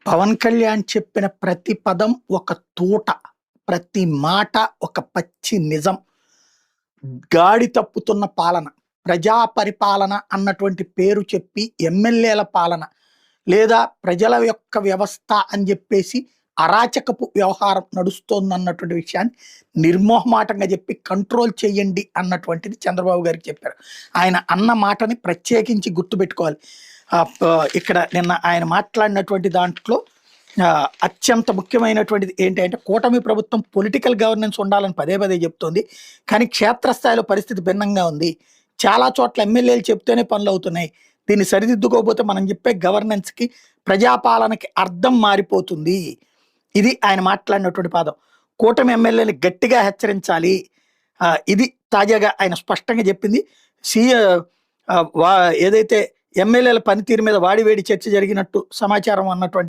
పవన్ కళ్యాణ్ చెప్పిన ప్రతి పదం ఒక తూట. ప్రతి మాట ఒక పచ్చి నిజం. గాడి తప్పుతున్న పాలన. ప్రజా పరిపాలన అన్నటువంటి పేరు చెప్పి ఎమ్మెల్యేల పాలన లేదా ప్రజల యొక్క వ్యవస్థ అని చెప్పేసి అరాచకపు వ్యవహారం నడుస్తోందన్నటువంటి విషయాన్ని నిర్మోహమాటంగా చెప్పి కంట్రోల్ చేయండి అన్నటువంటిది చంద్రబాబు గారికి చెప్పారు. ఆయన అన్న మాటని ప్రత్యేకించి గుర్తుపెట్టుకోవాలి. ఇక్కడ నిన్న ఆయన మాట్లాడినటువంటి దాంట్లో అత్యంత ముఖ్యమైనటువంటిది ఏంటంటే కూటమి ప్రభుత్వం పొలిటికల్ గవర్నెన్స్ ఉండాలని పదే పదే చెప్తోంది. కానీ క్షేత్రస్థాయిలో పరిస్థితి భిన్నంగా ఉంది. చాలా చోట్ల ఎమ్మెల్యేలు చెప్తేనే పనులు అవుతున్నాయి. దీన్ని సరిదిద్దుకోకపోతే మనం చెప్పే గవర్నెన్స్కి ప్రజాపాలనకి అర్థం మారిపోతుంది. ఇది ఆయన మాట్లాడినటువంటి పదం. కూటమి ఎమ్మెల్యేని గట్టిగా హెచ్చరించాలి. ఇది తాజాగా ఆయన స్పష్టంగా చెప్పింది. ఏదైతే ఎమ్మెల్యేల పనితీరు మీద వాడివేడి చర్చ జరిగినట్టు సమాచారం అన్నటువంటి